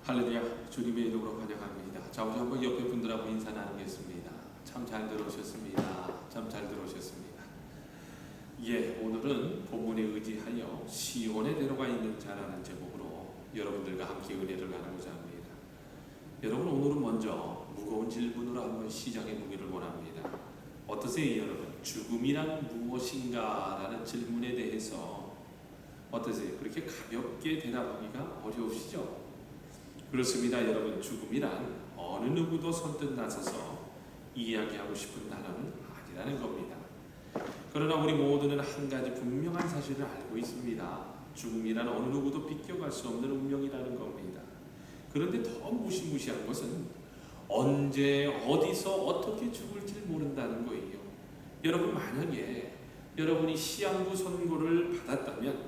할렐루야, 주님의 이름으로 환영합니다. 자, 우리 한번 옆에 분들하고 인사 나누겠습니다. 참 잘 들어오셨습니다. 참 잘 들어오셨습니다. 예, 오늘은 본문에 의지하여 시온에 내려가 있는 자라는 제목으로 여러분들과 함께 은혜를 나누고자 합니다. 여러분, 오늘은 먼저 무거운 질문으로 한번 시작해 보기를 원합니다. 어떠세요, 여러분? 죽음이란 무엇인가? 라는 질문에 대해서 어떠세요? 그렇게 가볍게 대답하기가 어려우시죠? 그렇습니다, 여러분. 죽음이란 어느 누구도 선뜻 나서서 이야기하고 싶은 단어는 아니라는 겁니다. 그러나 우리 모두는 한 가지 분명한 사실을 알고 있습니다. 죽음이란 어느 누구도 비껴갈 수 없는 운명이라는 겁니다. 그런데 더 무시무시한 것은 언제 어디서 어떻게 죽을지 모른다는 거예요. 여러분, 만약에 여러분이 시한부 선고를 받았다면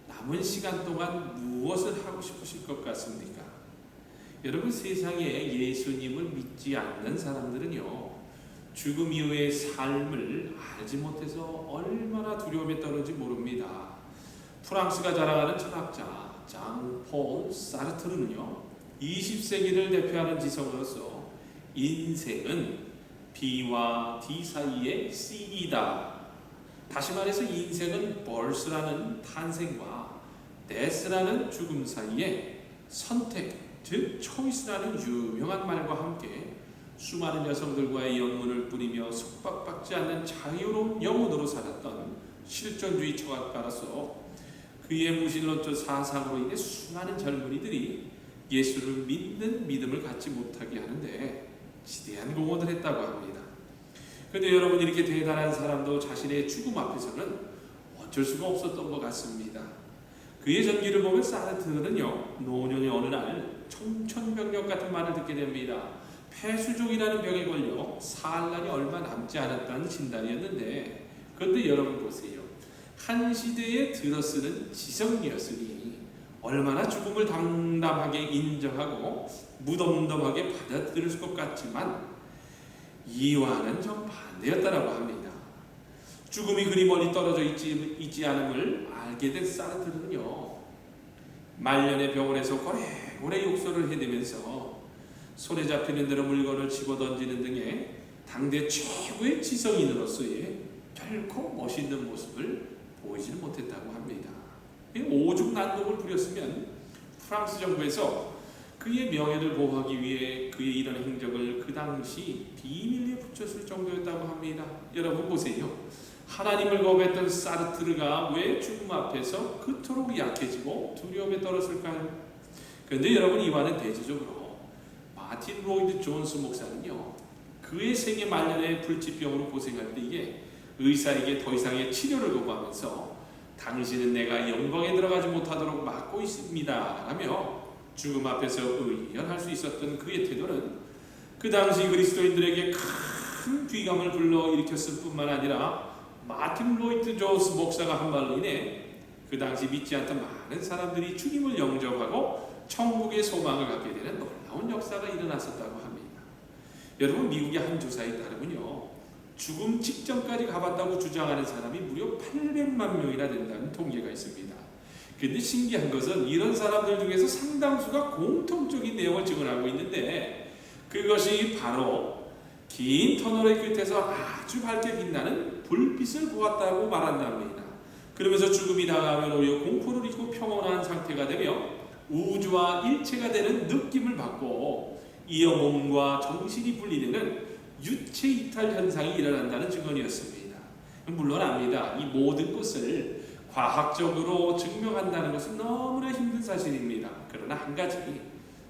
남은 시간 동안 무엇을 하고 싶으실 것 같습니까? 여러분, 세상에 예수님을 믿지 않는 사람들은요, 죽음 이후의 삶을 알지 못해서 얼마나 두려움에 떨는지 모릅니다. 프랑스가 자랑하는 철학자 장폴 사르트르는요, 20세기를 대표하는 지성으로서 인생은 B와 D 사이의 C이다. 다시 말해서 인생은 birth라는 탄생과 death라는 죽음 사이의 선택, 즉 초이스라는 유명한 말과 함께 수많은 여성들과의 영혼을 뿌리며 속박받지 않는 자유로운 영혼으로 살았던 실존주의 철학가로서 그의 무신론적 사상으로 인해 수많은 젊은이들이 예수를 믿는 믿음을 갖지 못하게 하는데 지대한 공헌을 했다고 합니다. 그런데 여러분, 이렇게 대단한 사람도 자신의 죽음 앞에서는 어쩔 수가 없었던 것 같습니다. 그의 전기를 보면 사르트르는요, 노년의 어느 날 청천벽력 같은 말을 듣게 됩니다. 폐수종이라는 병에 걸려 살 날이 얼마 남지 않았다는 진단이었는데, 그런데 여러분 보세요. 한 시대에 들어쓰는 지성이었으니 얼마나 죽음을 담담하게 인정하고 무덤덤하게 받아들일 것 같지만 이와는 정반대였다라고 합니다. 죽음이 그리 멀리 떨어져 있지 않음을 알게 된 사르트르는요, 말년의 병원에서 고래고래 욕설을 해대면서 손에 잡히는 대로 물건을 집어던지는 등의 당대 최고의 지성인으로서의 결코 멋있는 모습을 보이지는 못했다고 합니다. 오죽난동을 부렸으면 프랑스 정부에서 그의 명예를 보호하기 위해 그의 이런 행적을 그 당시 비밀리에 붙였을 정도였다고 합니다. 여러분 보세요. 하나님을 거부했던 사르트르가 왜 죽음 앞에서 그토록 약해지고 두려움에 떨었을까요? 그런데 여러분, 이와는 대조적으로 마틴 로이드 존스 목사는요, 그의 생애 말년에 불치병으로 고생할 때에 의사에게 더 이상의 치료를 요구하면서 당신은 내가 영광에 들어가지 못하도록 막고 있습니다 라며 죽음 앞에서 의연할 수 있었던 그의 태도는 그 당시 그리스도인들에게 큰 귀감을 불러일으켰을 뿐만 아니라 마틴 로이드 존스 목사가 한 말로 인해 그 당시 믿지 않던 많은 사람들이 주님을 영접하고 천국의 소망을 갖게 되는 놀라운 역사가 일어났었다고 합니다. 여러분, 미국의 한 조사에 따르면요, 죽음 직전까지 가봤다고 주장하는 사람이 무려 800만 명이나 된다는 통계가 있습니다. 그런데 신기한 것은 이런 사람들 중에서 상당수가 공통적인 내용을 증언하고 있는데, 그것이 바로 긴 터널의 끝에서 아주 밝게 빛나는 불빛을 보았다고 말한답니다. 그러면서 죽음이 다가오면 오히려 공포를 잊고 평온한 상태가 되며 우주와 일체가 되는 느낌을 받고 이어 몸과 정신이 분리되는 유체 이탈 현상이 일어난다는 증언이었습니다. 물론 압니다. 이 모든 것을 과학적으로 증명한다는 것은 너무나 힘든 사실입니다. 그러나 한 가지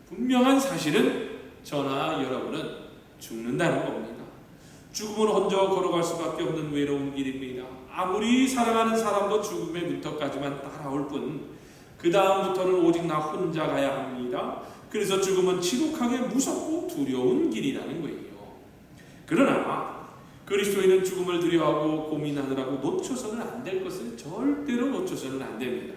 분명한 사실은 저나 여러분은 죽는다는 겁니다. 죽음은 혼자 걸어갈 수밖에 없는 외로운 길입니다. 아무리 사랑하는 사람도 죽음의 문턱까지만 따라올 뿐 그 다음부터는 오직 나 혼자 가야 합니다. 그래서 죽음은 지독하게 무섭고 두려운 길이라는 거예요. 그러나 그리스도인은 죽음을 두려워하고 고민하느라고 놓쳐서는 안 될 것을 절대로 놓쳐서는 안 됩니다.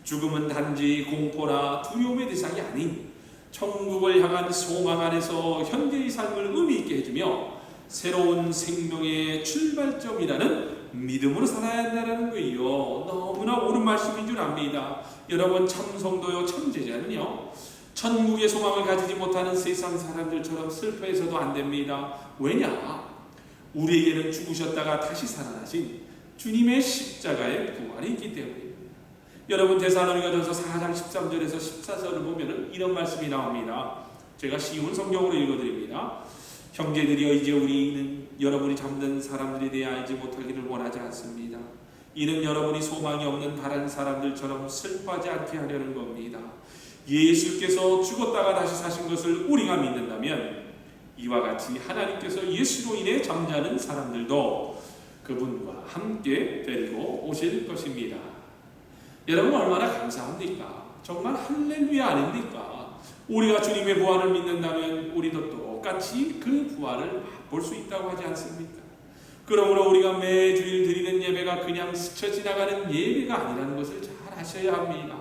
죽음은 단지 공포나 두려움의 대상이 아닌 천국을 향한 소망 안에서 현재의 삶을 의미 있게 해주며 새로운 생명의 출발점이라는 믿음으로 살아야 한다는 거예요. 너무나 옳은 말씀인 줄 압니다. 여러분, 참 성도요, 참 제자는요, 천국의 소망을 가지지 못하는 세상 사람들처럼 슬퍼해서도 안 됩니다. 왜냐? 우리에게는 죽으셨다가 다시 살아나신 주님의 십자가의 부활이 있기 때문입니다. 여러분, 데살로니가전서 4장 13절에서 14절을 보면 이런 말씀이 나옵니다. 제가 쉬운 성경으로 읽어드립니다. 형제들이여, 이제 우리는 여러분이 잠든 사람들에 대해 알지 못하기를 원하지 않습니다. 이는 여러분이 소망이 없는 다른 사람들처럼 슬퍼하지 않게 하려는 겁니다. 예수께서 죽었다가 다시 사신 것을 우리가 믿는다면 이와 같이 하나님께서 예수로 인해 잠자는 사람들도 그분과 함께 데리고 오실 것입니다. 여러분, 얼마나 감사합니까? 정말 할렐루야 아닙니까? 우리가 주님의 부활을 믿는다면 우리도 똑같이 그 부활을 볼 수 있다고 하지 않습니까? 그러므로 우리가 매주일 드리는 예배가 그냥 스쳐 지나가는 예배가 아니라는 것을 잘 아셔야 합니다.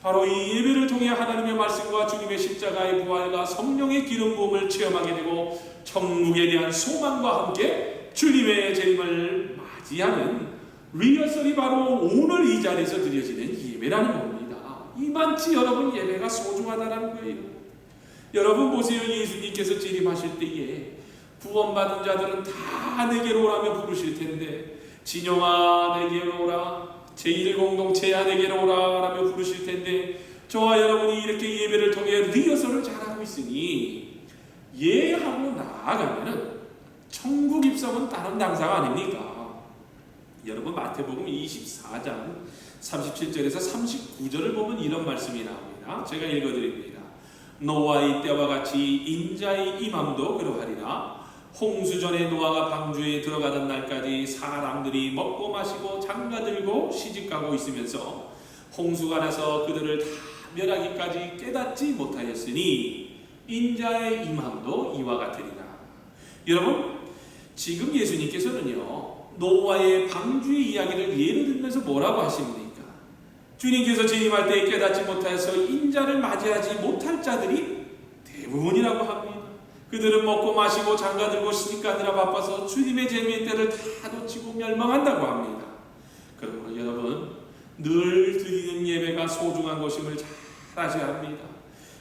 바로 이 예배를 통해 하나님의 말씀과 주님의 십자가의 부활과 성령의 기름 부음을 체험하게 되고 천국에 대한 소망과 함께 주님의 재림을 맞이하는 리허설이 바로 오늘 이 자리에서 드려지는 예배라는 겁니다. 이만치 여러분 예배가 소중하다는 거예요. 여러분 보세요. 예수님께서 재림하실 때에 구원받은 자들은 다 내게로 오라며 부르실 텐데, 진영아 내게로 오라, 제1공동체야 내게로 오라 라며 부르실 텐데, 저와 여러분이 이렇게 예배를 통해 리허설을 잘하고 있으니 예하고 나아가면은 천국 입성은 다른 당사가 아닙니까? 여러분, 마태복음 24장 37절에서 39절을 보면 이런 말씀이 나옵니다. 제가 읽어드립니다. 노아의 때와 같이 인자의 임함도 그러하리라. 홍수전에 노아가 방주에 들어가던 날까지 사람들이 먹고 마시고 장가들고 시집가고 있으면서 홍수가 나서 그들을 다 멸하기까지 깨닫지 못하였으니 인자의 임함도 이와 같으리라. 여러분, 지금 예수님께서는요, 노아의 방주의 이야기를 예로 들면서 뭐라고 하십니까? 주님께서 재림할 때 깨닫지 못하여서 인자를 맞이하지 못할 자들이 대부분이라고 합니다. 그들은 먹고 마시고 장가들고 시집가느라 바빠서 주님의 재림의 때를 다 놓치고 멸망한다고 합니다. 그러므로 여러분, 늘 드리는 예배가 소중한 것임을 잘 아셔야 합니다.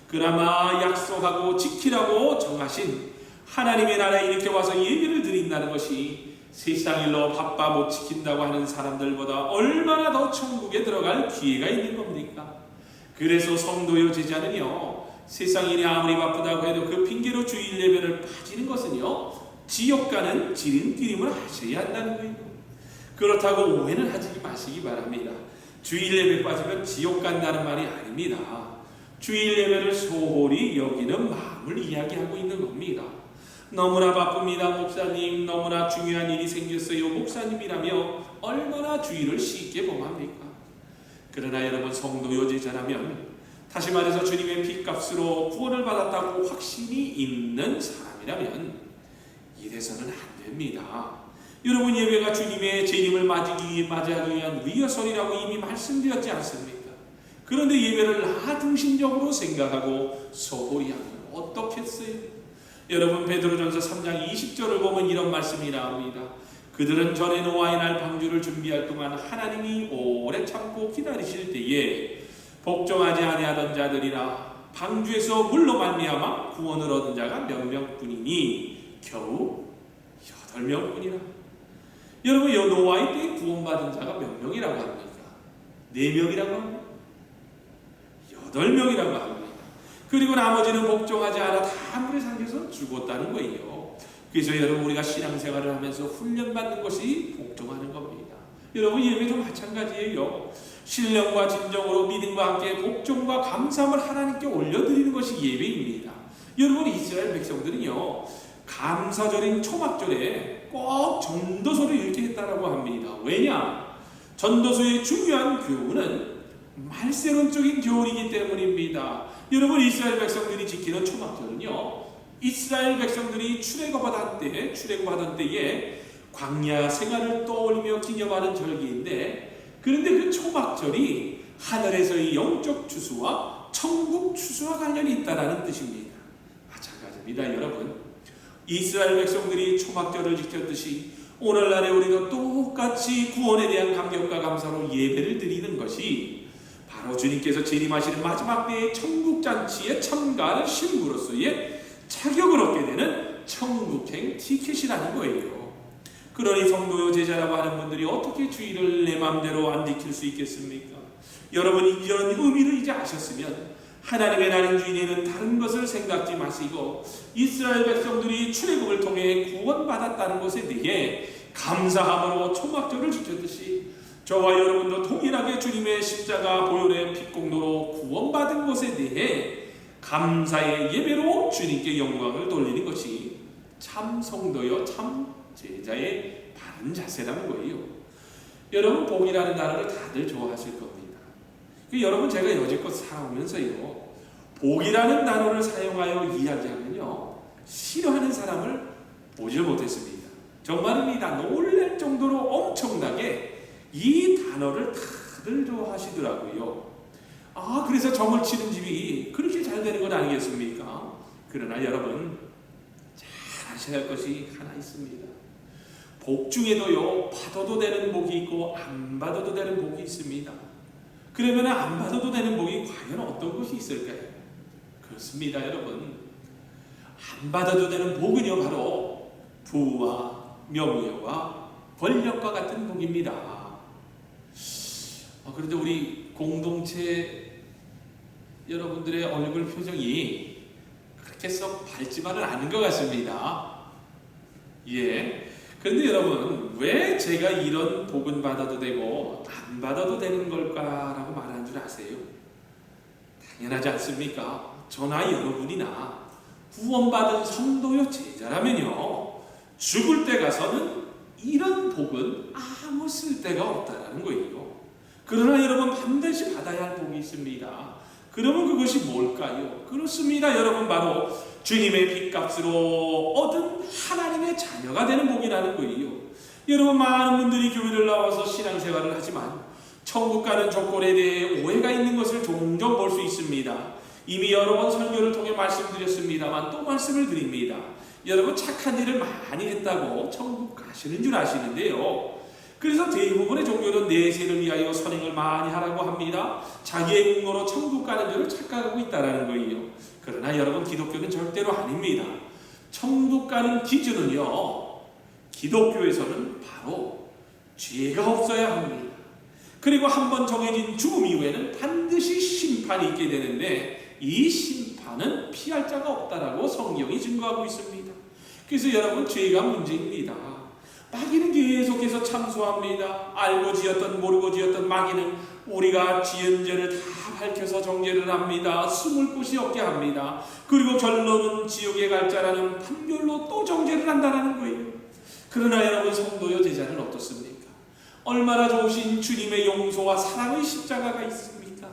그나마 약속하고 지키라고 정하신 하나님의 나라에 이렇게 와서 예배를 드린다는 것이 세상 일로 바빠 못 지킨다고 하는 사람들보다 얼마나 더 천국에 들어갈 기회가 있는 겁니까? 그래서 성도요 제자는요, 세상 일이 아무리 바쁘다고 해도 그 핑계로 주일 예배를 빠지는 것은요, 지옥 가는 지름길임을 아셔야 한다는 거예요. 그렇다고 오해는 하지 마시기 바랍니다. 주일 예배 빠지면 지옥 간다는 말이 아닙니다. 주일 예배를 소홀히 여기는 마음을 이야기하고 있는 겁니다. 너무나 바쁩니다, 목사님. 너무나 중요한 일이 생겼어요, 목사님이라며 얼마나 주일을 쉽게 범합니까? 그러나 여러분, 성도요 제자라면, 다시 말해서 주님의 피값으로 구원을 받았다고 확신이 있는 사람이라면 이래서는 안 됩니다. 여러분, 예배가 주님의 재림을 맞이하기 위한 리허설이라고 이미 말씀드렸지 않습니까? 그런데 예배를 나 중심적으로 생각하고 소홀히 하면 어떻겠어요? 여러분, 베드로전서 3장 20절을 보면 이런 말씀이 나옵니다. 그들은 전에 노아의 날 방주를 준비할 동안 하나님이 오래 참고 기다리실 때에 복종하지 아니하던 자들이라. 방주에서 물로 말미암아 구원을 얻은 자가 몇 명뿐이니 겨우 8명뿐이라. 여러분, 이 노아의 때에 구원받은 자가 몇 명이라고 합니까? 4명이라고 합니다. 8명이라고 합니다. 그리고 나머지는 복종하지 않아 다 물에 잠겨서 죽었다는 거예요. 그래서 여러분, 우리가 신앙생활을 하면서 훈련받는 것이 복종하는 겁니다. 여러분, 예배도 마찬가지예요. 신령과 진정으로 믿음과 함께 복종과 감사함을 하나님께 올려드리는 것이 예배입니다. 여러분, 이스라엘 백성들은요, 감사절인 초막절에 꼭 전도서를 읽게 했다라고 합니다. 왜냐? 전도서의 중요한 교훈은 말세론적인 교훈이기 때문입니다. 여러분, 이스라엘 백성들이 지키는 초막절은요, 이스라엘 백성들이 출애굽하던 때에 광야 생활을 떠올리며 기념하는 절기인데, 그런데 그 초막절이 하늘에서의 영적 추수와 천국 추수와 관련이 있다는 뜻입니다. 마찬가지입니다. 여러분, 이스라엘 백성들이 초막절을 지켰듯이 오늘날에 우리도 똑같이 구원에 대한 감격과 감사로 예배를 드리는 것이 바로 주님께서 재림하시는 마지막 때의 천국잔치에 참가하는 신부로서의 자격을 얻게 되는 천국행 티켓이라는 거예요. 그러니 성도요 제자라고 하는 분들이 어떻게 주의를 내 마음대로 안 지킬 수 있겠습니까? 여러분이 이런 의미를 이제 아셨으면 하나님의 나는 주인에는 다른 것을 생각지 마시고 이스라엘 백성들이 출애굽을 통해 구원받았다는 것에 대해 감사함으로 초막절을 지켰듯이 저와 여러분도 동일하게 주님의 십자가 보혈의 핏공로로 구원받은 것에 대해 감사의 예배로 주님께 영광을 돌리는 것이 참 성도여 참 제자의 바른 자세라는 거예요. 여러분 복이라는 단어를 다들 좋아하실 겁니다. 여러분 제가 여지껏 살아오면서요 복이라는 단어를 사용하여 이야기하면요 싫어하는 사람을 보지 못했습니다. 정말입니다. 놀랄 정도로 엄청나게 이 단어를 다들 좋아하시더라고요. 그래서 점을 치는 집이 그렇게 잘 되는 건 아니겠습니까? 그러나 여러분 잘 아셔야 할 것이 하나 있습니다. 복 중에도요 받아도 되는 복이 있고 안 받아도 되는 복이 있습니다. 그러면 안 받아도 되는 복이 과연 어떤 것이 있을까요? 그렇습니다 여러분. 안 받아도 되는 복은요 바로 부와 명예와 권력과 같은 복입니다. 그런데 우리 공동체 여러분들의 얼굴 표정이 그렇게 썩 밝지만은 않은 것 같습니다. 그런데 여러분 왜 제가 이런 복은 받아도 되고 안 받아도 되는 걸까라고 말하는 줄 아세요? 당연하지 않습니까? 저나 여러분이나 구원받은 성도요 제자라면요 죽을 때 가서는 이런 복은 아무 쓸데가 없다라는 거예요. 그러나 여러분 반드시 받아야 할 복이 있습니다. 그러면 그것이 뭘까요? 그렇습니다 여러분 바로 주님의 핏값으로 얻은 하나님의 자녀가 되는 복이라는 거예요. 여러분 많은 분들이 교회를 나와서 신앙생활을 하지만 천국 가는 조건에 대해 오해가 있는 것을 종종 볼 수 있습니다. 이미 여러 번 설교를 통해 말씀드렸습니다만 또 말씀을 드립니다. 여러분 착한 일을 많이 했다고 천국 가시는 줄 아시는데요. 그래서 대부분의 종교는 내세를 위하여 선행을 많이 하라고 합니다. 자기의 공로로 천국 가는 줄을 착각하고 있다는 거예요. 그러나 여러분 기독교는 절대로 아닙니다. 천국 가는 기준은요 기독교에서는 바로 죄가 없어야 합니다. 그리고 한번 정해진 죽음 이후에는 반드시 심판이 있게 되는데 이 심판은 피할 자가 없다라고 성경이 증거하고 있습니다. 그래서 여러분 죄가 문제입니다. 마귀는 계속해서 참소합니다. 알고 지었던 모르고 지었던 마귀는 우리가 지은 죄를 다 밝혀서 정죄를 합니다. 숨을 곳이 없게 합니다. 그리고 결론은 지옥에 갈 자라는 판결로 또 정죄를 한다는 거예요. 그러나 여러분 성도여 제자는 어떻습니까? 얼마나 좋으신 주님의 용서와 사랑의 십자가가 있습니까?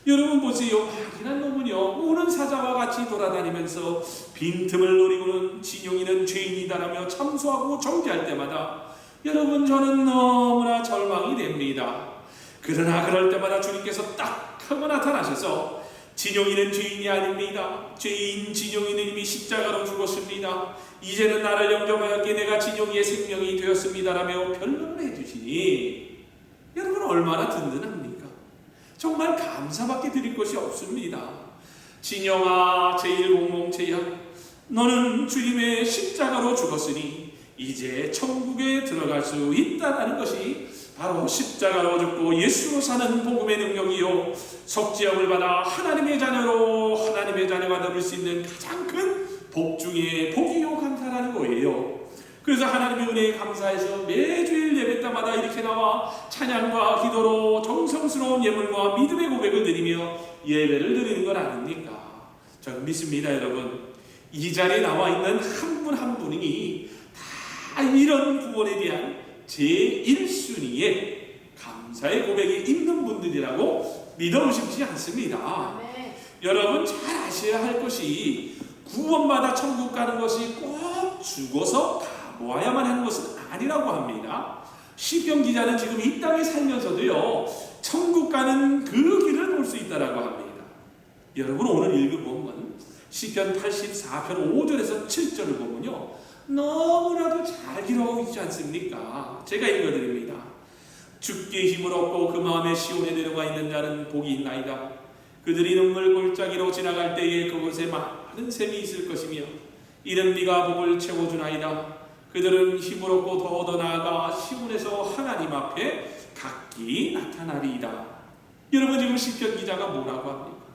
여러분 보세요. 마귀란 놈은요 우는 사자와 같이 돌아다니면서 빈틈을 노리고는 진용이는 죄인이다라며 참소하고 정죄할 때마다 여러분 저는 너무나 절망이 됩니다. 그러나 그럴 때마다 주님께서 딱 하고 나타나셔서 진용이는 죄인이 아닙니다. 죄인 진용이는 이미 십자가로 죽었습니다. 이제는 나를 영접하였기에 내가 진용이의 생명이 되었습니다라며 변론을 해주시니 여러분 얼마나 든든합니까? 정말 감사밖에 드릴 것이 없습니다. 진영아 제1공동체야 너는 주님의 십자가로 죽었으니 이제 천국에 들어갈 수 있다는 것이 바로 십자가로 죽고 예수로 사는 복음의 능력이요 속죄함을 받아 하나님의 자녀로 하나님의 자녀가 되을 수 있는 가장 큰 복 중에 복이요 감사라는 거예요. 그래서 하나님의 은혜에 감사해서 매주일 예배 때마다 이렇게 나와 찬양과 기도로 정성스러운 예물과 믿음의 고백을 드리며 예배를 드리는 건 아닙니까? 저는 믿습니다 여러분. 이 자리에 나와 있는 한 분 한 분이 다 이런 구원에 대한 제1순위의 감사의 고백이 있는 분들이라고 믿어 의심치 않습니다. 네. 여러분 잘 아셔야 할 것이 구원받아 천국 가는 것이 꼭 죽어서 모아야만 하는 것은 아니라고 합니다. 시편 기자는 지금 이 땅에 살면서도요 천국 가는 그 길을 볼 수 있다라고 합니다. 여러분 오늘 읽어보면 시편 84편 5절에서 7절을 보면요 너무나도 잘 기록하고 있지 않습니까? 제가 읽어드립니다. 주께 힘을 얻고 그 마음에 시온에 내려가 있는 자는 복이 있나이다. 그들이 눈물 골짜기로 지나갈 때에 그곳에 많은 샘이 있을 것이며 이른 비가 복을 채워주나이다. 그들은 힘을 얻고 더 나아가 시온에서 하나님 앞에 각기 나타나리이다. 여러분, 지금 시편 기자가 뭐라고 합니까?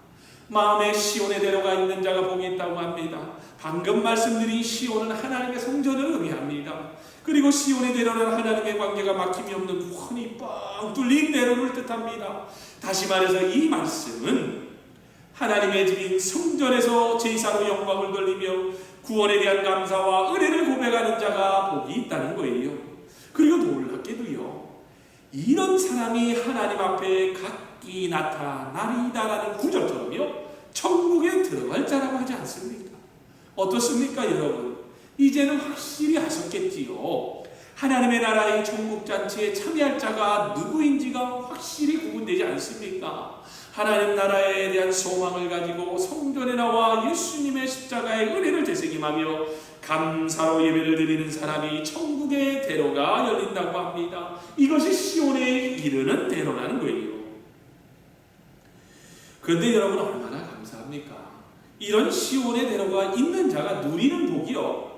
마음에 시온에 내려가 있는 자가 복이 있다고 합니다. 방금 말씀드린 시온은 하나님의 성전을 의미합니다. 그리고 시온에 내려는 하나님의 관계가 막힘이 없는 훤히 뻥 뚫린 내로를 뜻합니다. 다시 말해서 이 말씀은 하나님의 집인 성전에서 제사로 영광을 돌리며 구원에 대한 감사와 은혜를 고백하는 자가 복이 있다는 거예요. 그리고 놀랍게도요, 이런 사람이 하나님 앞에 각기 나타나리다라는 구절처럼요, 천국에 들어갈 자라고 하지 않습니까? 어떻습니까, 여러분? 이제는 확실히 하셨겠지요. 하나님의 나라의 천국잔치에 참여할 자가 누구인지가 확실히 구분되지 않습니까? 하나님 나라에 대한 소망을 가지고 성전에 나와 예수님의 십자가의 은혜를 되새김하며 감사로 예배를 드리는 사람이 천국의 대로가 열린다고 합니다. 이것이 시온에 이르는 대로라는 거예요. 그런데 여러분, 얼마나 감사합니까? 이런 시온의 대로가 있는 자가 누리는 복이요,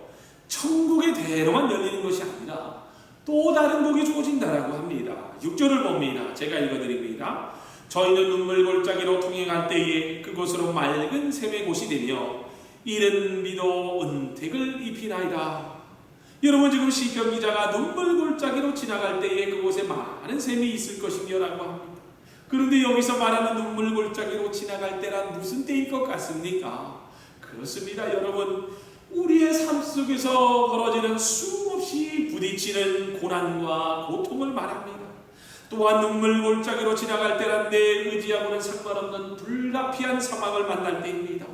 천국의 대로만 열리는 것이 아니라 또 다른 복이 주어진다라고 합니다. 6절을 봅니다. 제가 읽어드립니다. 저희는 눈물 골짜기로 통행할 때에 그곳으로 맑은 샘의 곳이 되며 이른 비도 은택을 입히나이다. 여러분, 지금 시편 기자가 눈물 골짜기로 지나갈 때에 그곳에 많은 샘이 있을 것이며 라고 합니다. 그런데 여기서 말하는 눈물 골짜기로 지나갈 때란 무슨 때일 것 같습니까? 그렇습니다, 여러분. 우리의 삶 속에서 벌어지는 수없이 부딪히는 고난과 고통을 말합니다. 또한 눈물 골짜기로 지나갈 때란 내 의지하고는 상관없는 불가피한 상황을 만날 때입니다.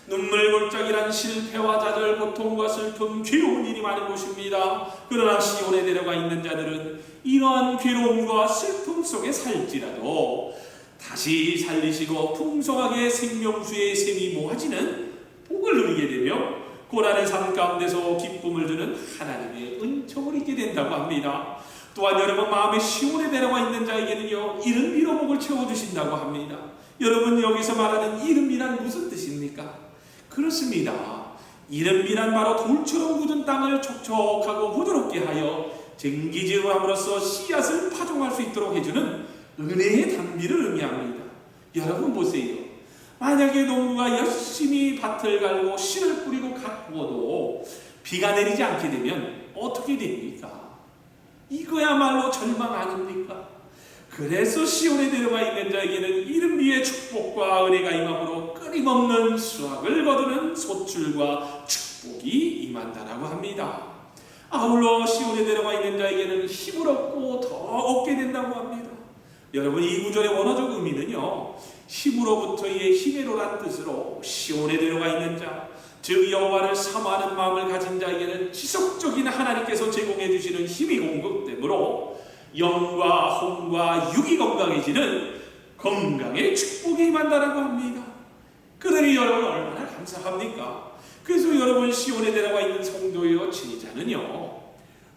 눈물 골짜기란 실패와 좌절, 고통과 슬픔, 괴로운 일이 많은 곳입니다. 그러나 시온에 내려가 있는 자들은 이러한 괴로움과 슬픔 속에 살지라도 다시 살리시고 풍성하게 생명수의 샘이 모아지는 복을 누리게 되며 고난의 삶 가운데서 기쁨을 주는 하나님의 은총을 잊게 된다고 합니다. 또한 여러분, 마음에 시온에 내려가 있는 자에게는요, 이른 비로 복을 채워주신다고 합니다. 여러분, 여기서 말하는 이른 비란 무슨 뜻입니까? 그렇습니다. 이른 비란 바로 돌처럼 굳은 땅을 촉촉하고 부드럽게 하여 쟁기지음함으로써 씨앗을 파종할 수 있도록 해주는 은혜의 단비를 의미합니다. 여러분 보세요. 만약에 농부가 열심히 밭을 갈고 씨를 뿌리고 가꾸어도 비가 내리지 않게 되면 어떻게 됩니까? 이거야말로 절망 아닙니까? 그래서 시온에 내려가 있는 자에게는 이른 비의 축복과 은혜가 임함으로 끊임없는 수확을 거두는 소출과 축복이 임한다라고 합니다. 아울러 시온에 내려가 있는 자에게는 힘을 얻고 더 얻게 된다고 합니다. 여러분, 이 구절의 원어적 의미는요, 힘으로부터의 힘으로란 뜻으로 시온에 내려가 있는 자, 즉 여호와를 사모하는 마음을 가진 자에게는 지속적인 하나님께서 제공해 주시는 힘이 공급되므로 영과 혼과 육이 건강해지는 건강의 축복이 임한다라고 합니다. 그러니 여러분, 얼마나 감사합니까? 그래서 여러분, 시온에 내려가 있는 성도여 지니자는요,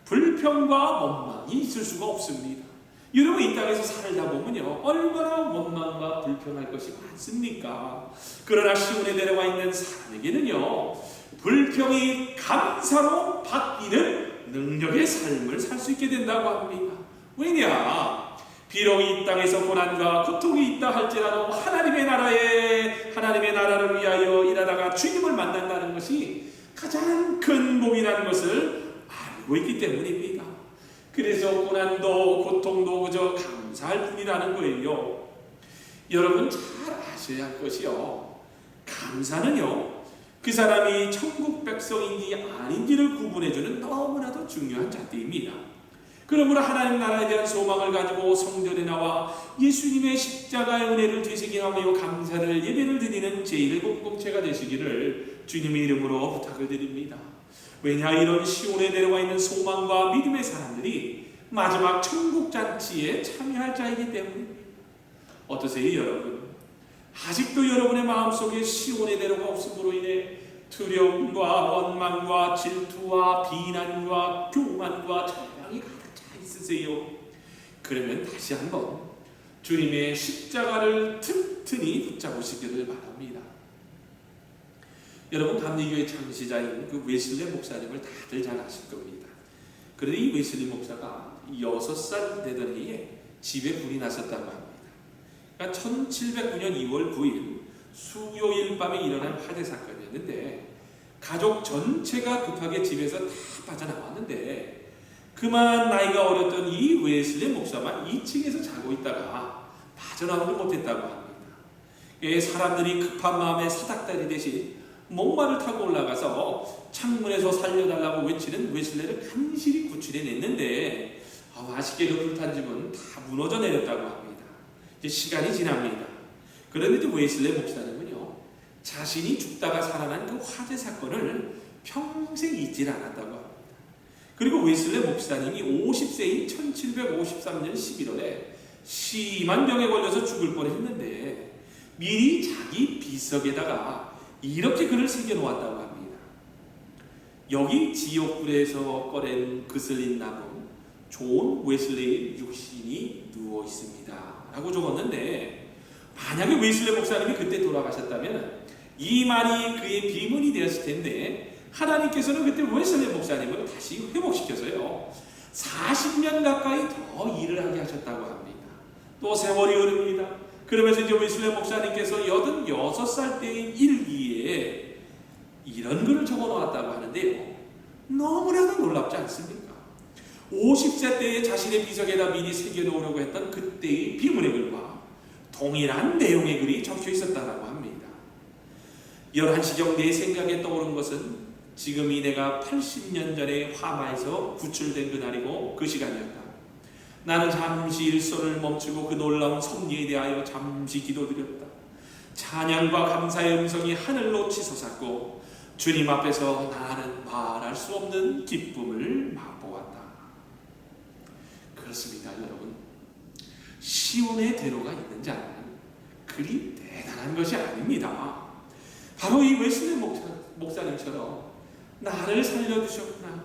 불평과 원망이 있을 수가 없습니다. 여러분, 이 땅에서 살다 보면요, 얼마나 원망과 불평할 것이 많습니까? 그러나 시온에 내려와 있는 사람에게는요, 불평이 감사로 바뀌는 능력의 삶을 살 수 있게 된다고 합니다. 왜냐? 비록 이 땅에서 고난과 고통이 있다 할지라도 하나님의 나라를 위하여 일하다가 주님을 만난다는 것이 가장 큰 복이라는 것을 알고 있기 때문입니다. 그래서 고난도 고통도 그저 감사할 뿐이라는 거예요. 여러분, 잘 아셔야 할 것이요, 감사는요, 그 사람이 천국 백성인지 아닌지를 구분해주는 너무나도 중요한 잣대입니다. 그러므로 하나님 나라에 대한 소망을 가지고 성전에 나와 예수님의 십자가의 은혜를 되새김하며 감사를 예배를 드리는 제1의 공동체가 되시기를 주님의 이름으로 부탁을 드립니다. 왜냐, 이런 시온에 내려와 있는 소망과 믿음의 사람들이 마지막 천국잔치에 참여할 자이기 때문입니다. 어떠세요, 여러분? 아직도 여러분의 마음속에 시온에 내려가 없음으로 인해 두려움과 원망과 질투와 비난과 교만과 절망이 가득 차 있으세요. 그러면 다시 한번 주님의 십자가를 튼튼히 붙잡으시기를 바랍니다. 여러분, 감리교회 창시자인 그 웨슬리 목사님을 다들 잘 아실 겁니다. 그런데 이 웨슬리 목사가 6살 되던 해에 집에 불이 났었다고 합니다. 그러니까 1709년 2월 9일 수요일 밤에 일어난 화재 사건이었는데, 가족 전체가 급하게 집에서 다 빠져나왔는데 그만 나이가 어렸던 이 웨슬리 목사만 2층에서 자고 있다가 빠져나오지 못했다고 합니다. 사람들이 급한 마음에 사닥다리 대신 목마를 타고 올라가서 창문에서 살려달라고 외치는 웨슬리를 간신히 구출해냈는데 아쉽게도 불탄 집은 다 무너져 내렸다고 합니다. 이제 시간이 지납니다. 그런데 이제 웨슬리 목사님은요, 자신이 죽다가 살아난 그 화재 사건을 평생 잊질 않았다고 합니다. 그리고 웨슬리 목사님이 50세인 1753년 11월에 심한 병에 걸려서 죽을 뻔했는데 미리 자기 비석에다가 이렇게 글을 새겨놓았다고 합니다. 여기 지옥불에서 꺼낸 그슬린 나무 존 웨슬리의 육신이 누워 있습니다 라고 적었는데, 만약에 웨슬리 목사님이 그때 돌아가셨다면 이 말이 그의 비문이 되었을 텐데 하나님께서는 그때 웨슬리 목사님을 다시 회복시켜서요 40년 가까이 더 일을 하게 하셨다고 합니다. 또 세월이 흐릅니다. 그러면서 이제 웨슬리 목사님께서 86살 때의 일기에 이런 글을 적어 놓았다고 하는데요, 너무나도 놀랍지 않습니까? 50세 때에 자신의 비석에다 미리 새겨놓으려고 했던 그때의 비문의 글과 동일한 내용의 글이 적혀 있었다고 합니다. 11시 내 생각에 떠오른 것은 지금이 내가 80년 전에 화마에서 구출된 그날이고 그 시간이었다. 나는 잠시 일손을 멈추고 그 놀라운 섭리에 대하여 잠시 기도드렸다. 찬양과 감사의 음성이 하늘로 치솟았고 주님 앞에서 나는 말할 수 없는 기쁨을 맛보았다. 그렇습니다, 여러분. 시온의 대로가 있는 자는 그리 대단한 것이 아닙니다. 바로 이 웨슬리 목사님처럼 나를 살려주셨구나,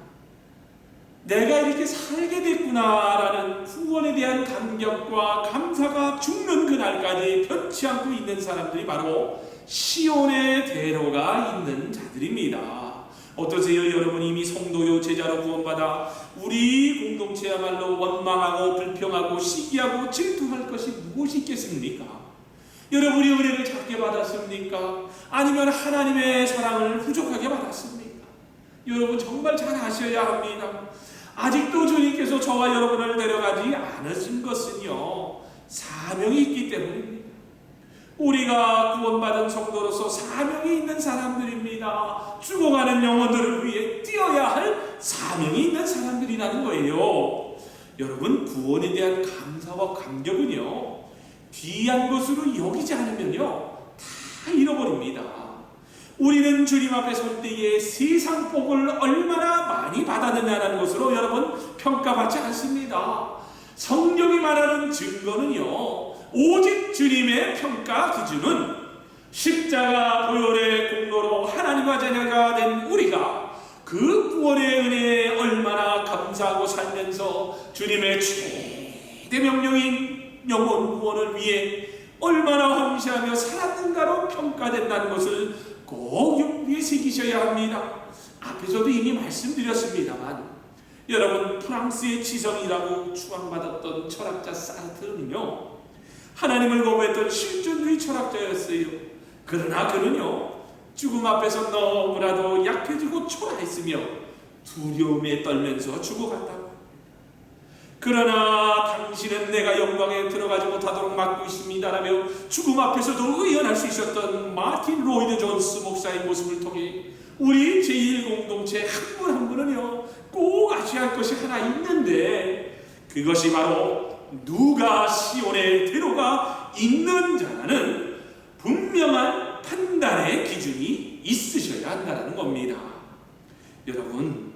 내가 이렇게 살게 됐구나라는 후원에 대한 감격과 감사가 죽는 그날까지 변치 않고 있는 사람들이 바로 시온의 대로가 있는 자들입니다. 어떠세요? 여러분, 이미 성도요 제자로 구원받아 우리 공동체야말로 원망하고 불평하고 시기하고 질투할 것이 무엇이 있겠습니까? 여러분이 은혜를 작게 받았습니까? 아니면 하나님의 사랑을 부족하게 받았습니까? 여러분, 정말 잘 아셔야 합니다. 아직도 주님께서 저와 여러분을 데려가지 않으신 것은요, 사명이 있기 때문입니다. 우리가 구원받은 성도로서 사명이 있는 사람들입니다. 죽어가는 영혼들을 위해 뛰어야 할 사명이 있는 사람들이라는 거예요. 여러분, 구원에 대한 감사와 감격은요, 귀한 것으로 여기지 않으면요 다 잃어버립니다. 우리는 주님 앞에 설 때에 세상 복을 얼마나 많이 받았느냐는 것으로 여러분 평가받지 않습니다. 성경이 말하는 증거는요, 오직 주님의 평가 기준은 십자가 보혈의 공로로 하나님과 자녀가 된 우리가 그 구원의 은혜에 얼마나 감사하고 살면서 주님의 최대 명령인 영혼 구원을 위해 얼마나 헌신하며 살았는가로 평가된다는 것을 꼭 육비에 새기셔야 합니다. 앞에서도 이미 말씀드렸습니다만, 여러분, 프랑스의 지성이라고 추앙받았던 철학자 사르트르는요, 하나님을 거부했던 실존주의 철학자였어요. 그러나 그는요, 죽음 앞에서 너무나도 약해지고 초라했으며 두려움에 떨면서 죽어갔다고. 그러나 당신은 내가 영광에 들어가지 못하도록 막고 있습니다라며 죽음 앞에서도 의연할 수 있었던 마틴 로이드 존스 목사의 모습을 통해 우리 제1공동체 한 분 한 분은요 꼭 아셔야 할 것이 하나 있는데, 그것이 바로 누가 시온의 대로가 있는 자라는 분명한 판단의 기준이 있으셔야 한다는 겁니다. 여러분,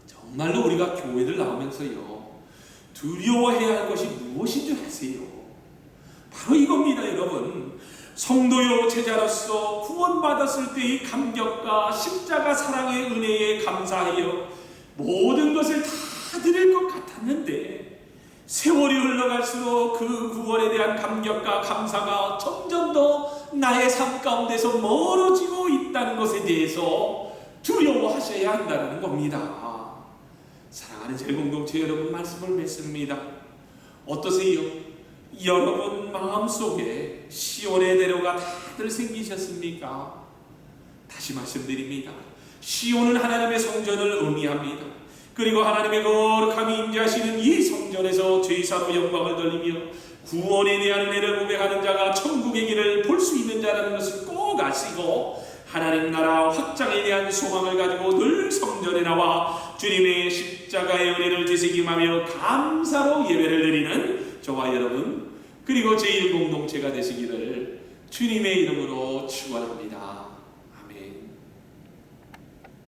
정말로 우리가 교회를 나오면서요 두려워해야 할 것이 무엇인 줄 아세요? 바로 이겁니다. 여러분, 성도요 제자로서 구원받았을 때의 감격과 십자가 사랑의 은혜에 감사하여 모든 것을 다 드릴 것 같았는데 세월이 흘러갈수록 그 구원에 대한 감격과 감사가 점점 더 나의 삶 가운데서 멀어지고 있다는 것에 대해서 두려워하셔야 한다는 겁니다. 사랑하는 제공동체 여러분, 말씀을 맺습니다. 어떠세요? 여러분 마음속에 시온의 대로가 다들 생기셨습니까? 다시 말씀드립니다. 시온은 하나님의 성전을 의미합니다. 그리고 하나님의 거룩함이 임재하시는 이 성전에서 제사로 영광을 돌리며 구원에 대한 은혜를 고백하는 자가 천국의 길을 볼 수 있는 자라는 것을 꼭 아시고, 하나님 나라 확장에 대한 소망을 가지고 늘 성전에 나와 주님의 십자가의 은혜를 되새김하며 감사로 예배를 드리는 저와 여러분, 그리고 제1공동체가 되시기를 주님의 이름으로 축원합니다.